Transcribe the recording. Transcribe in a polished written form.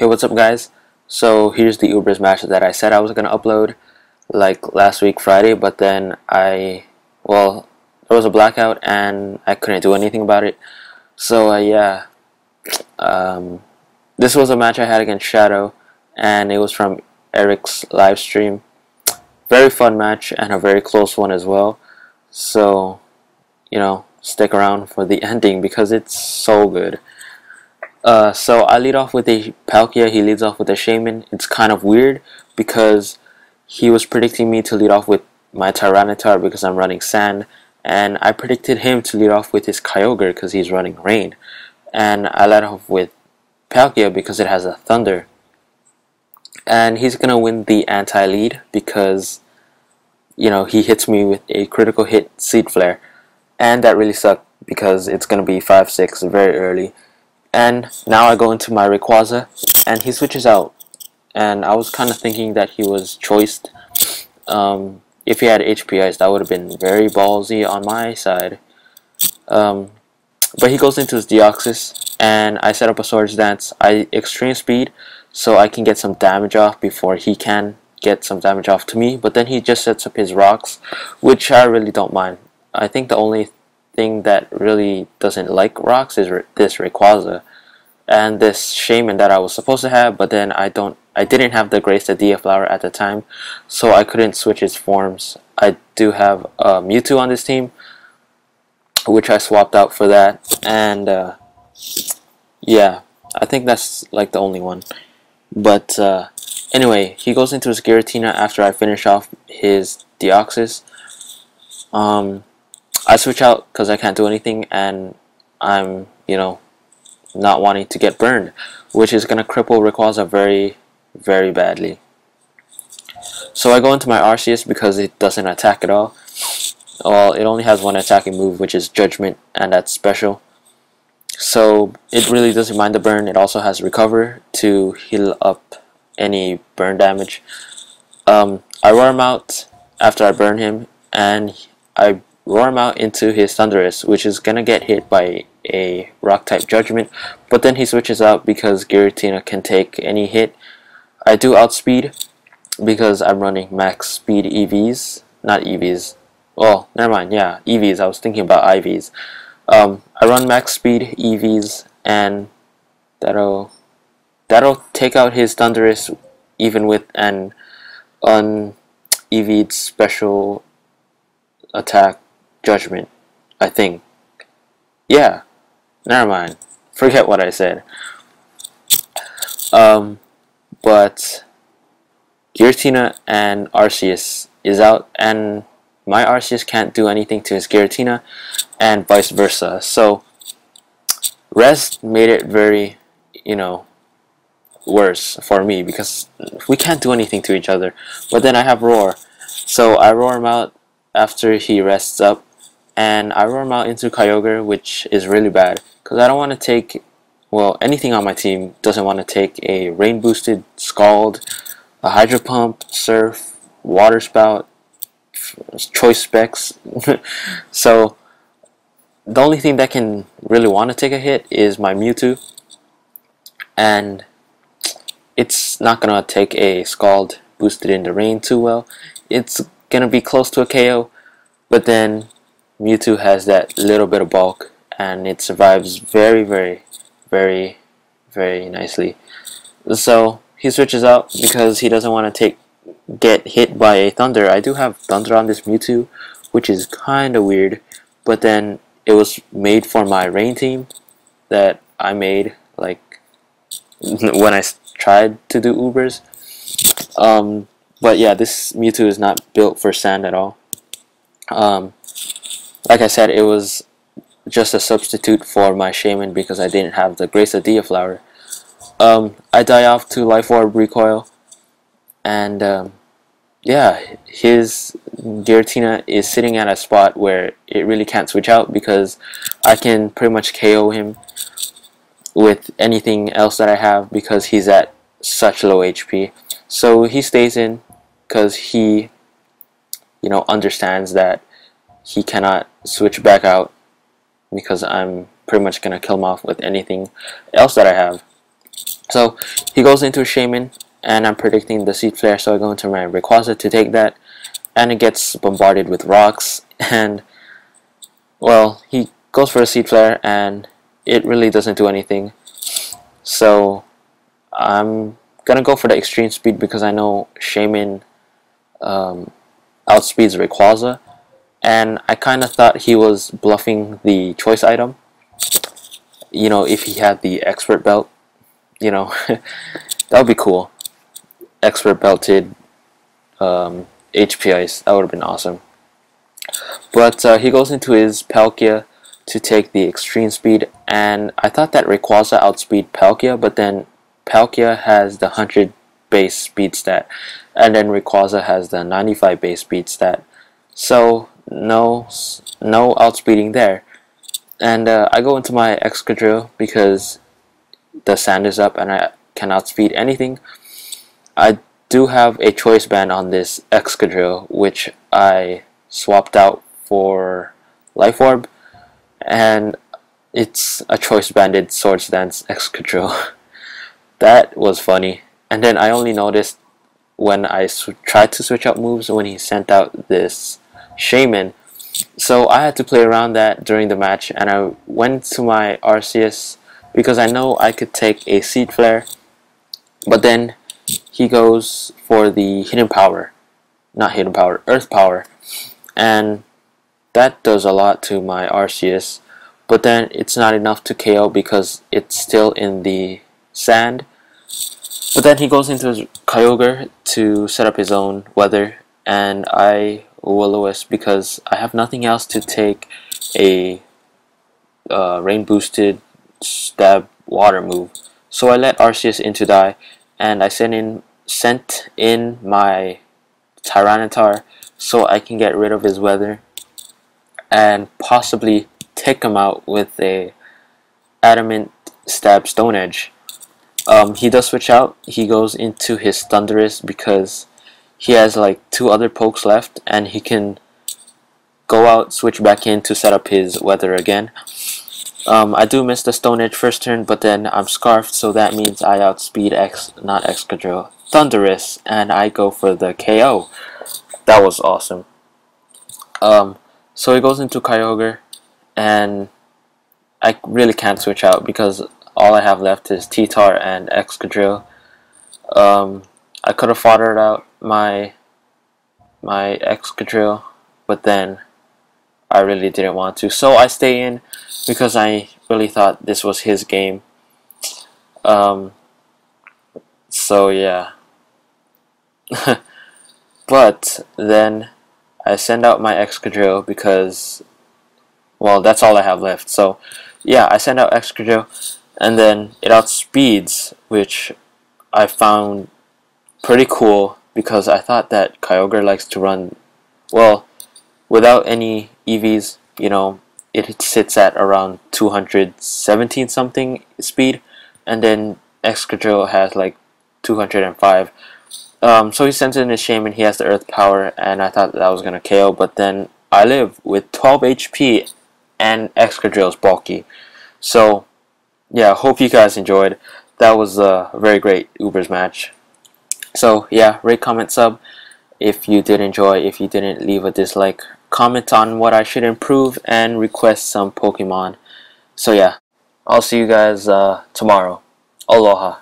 Hey, what's up guys? So here's the Ubers match that I said I was gonna upload like last week Friday, but then there was a blackout and I couldn't do anything about it. So this was a match I had against Shadow, and it was from Eric's live stream. Very fun match and a very close one as well. So stick around for the ending because it's so good. So I lead off with a Palkia, he leads off with a Shaman. It's kind of weird because he was predicting me to lead off with my Tyranitar because I'm running Sand, and I predicted him to lead off with his Kyogre because he's running Rain. And I led off with Palkia because it has a Thunder. And he's gonna win the anti-lead because he hits me with a critical hit Seed Flare. And that really sucked because it's gonna be 5-6 very early. And now I go into my Rayquaza, and he switches out. And I was kind of thinking that he was choiced. If he had HP Ice, that would have been very ballsy on my side. But he goes into his Deoxys, and I set up a Swords Dance. I Extreme Speed, so I can get some damage off before he can get some damage off to me. But then he just sets up his Rocks, which I really don't mind. I think the only thing that really doesn't like Rocks is this Rayquaza and this Shaman that I was supposed to have, but then I didn't have the Grace the Dia Flower at the time, so I couldn't switch its forms. I do have Mewtwo on this team, which I swapped out for that, and yeah, I think that's like the only one. But anyway, he goes into his Giratina after I finish off his Deoxys. I switch out because I can't do anything, and I'm, not wanting to get burned, which is going to cripple Rayquaza very, very badly. So I go into my Arceus because it doesn't attack at all. Well, it only has one attacking move, which is Judgment, and that's special. So it really doesn't mind the burn. It also has Recover to heal up any burn damage. I roar him out after I burn him, and I roar him out into his Thundurus, which is gonna get hit by a rock type Judgment, but then he switches out because Giratina can take any hit. I do outspeed because I'm running max speed EVs, not EVs. Oh, never mind. Yeah, EVs. I was thinking about IVs. I run max speed EVs, and that'll take out his Thundurus even with an un-EV'd special attack Judgment, I think. Yeah, never mind. Forget what I said. But Giratina and Arceus is out, and my Arceus can't do anything to his Giratina, and vice versa. So Rest made it very, worse for me because we can't do anything to each other. But then I have Roar, so I roar him out after he rests up, and I roar him out into Kyogre, which is really bad because I don't want to take, anything on my team doesn't want to take a rain boosted Scald, a Hydro Pump, Surf, Water Spout, Choice Specs. So the only thing that can really want to take a hit is my Mewtwo, and it's not gonna take a Scald boosted in the rain too well. It's gonna be close to a KO, but then Mewtwo has that little bit of bulk, and it survives very, very, very, very nicely. So he switches out because he doesn't want to get hit by a Thunder. I do have Thunder on this Mewtwo, which is kind of weird, but then it was made for my Rain team that I made like when I tried to do Ubers. But yeah, this Mewtwo is not built for Sand at all. Like I said, it was just a substitute for my Shaman because I didn't have the Grace of Dia Flower. I die off to Life Orb Recoil, and yeah, his Giratina is sitting at a spot where it really can't switch out because I can pretty much KO him with anything else that I have because he's at such low HP. So he stays in because he, understands that he cannot switch back out because I'm pretty much gonna kill him off with anything else that I have. So he goes into Shaman, and I'm predicting the Seed Flare, so I go into my Rayquaza to take that, and it gets bombarded with rocks, and well, he goes for a Seed Flare, and it really doesn't do anything. So I'm gonna go for the extreme speed because I know Shaman outspeeds Rayquaza, and I kind of thought he was bluffing the choice item. You know, if he had the expert belt, you know, that would be cool. Expert belted HP Ice, that would have been awesome. But he goes into his Palkia to take the extreme speed, and I thought that Rayquaza outspeed Palkia, but then Palkia has the 100 base speed stat, and then Rayquaza has the 95 base speed stat. So no outspeeding there. And I go into my Excadrill because the sand is up and I can outspeed anything. I do have a choice band on this Excadrill, which I swapped out for Life Orb, and it's a choice banded Swords Dance Excadrill. That was funny. And then I only noticed when I tried to switch out moves when he sent out this Shaman. So I had to play around that during the match, and I went to my Arceus because I know I could take a Seed Flare, but then he goes for the Hidden Power, not Hidden Power, Earth Power, and that does a lot to my Arceus, but then it's not enough to KO because it's still in the sand. But then he goes into his Kyogre to set up his own weather, and I Will-O-Wisp because I have nothing else to take a rain boosted stab water move. So I let Arceus into die, and I sent in my Tyranitar so I can get rid of his weather and possibly take him out with a adamant stab Stone Edge. He does switch out. He goes into his Thundurus because he has like 2 other pokes left, and he can go out, switch back in to set up his weather again. I do miss the Stone Edge first turn, but then I'm Scarfed, so that means I outspeed Excadrill, Thundurus, and I go for the KO. That was awesome. So he goes into Kyogre, and I really can't switch out because all I have left is T-Tar and Excadrill. I could have foddered out my Excadrill, but then I really didn't want to. So I stay in because I really thought this was his game. So yeah. But then I send out my Excadrill because, well, that's all I have left. So yeah, I send out Excadrill, and then it outspeeds, which I found pretty cool because I thought that Kyogre likes to run, well, without any EVs, you know, it sits at around 217 something speed, and then Excadrill has like 205. So he sends in his Shaman, he has the Earth Power, and I thought that was gonna KO, but then I live with 12 HP and Excadrill's bulky. So yeah, hope you guys enjoyed. That was a very great Ubers match. So yeah, rate, comment, sub if you did enjoy. If you didn't, leave a dislike. Comment on what I should improve and request some Pokemon. So yeah, I'll see you guys tomorrow. Aloha.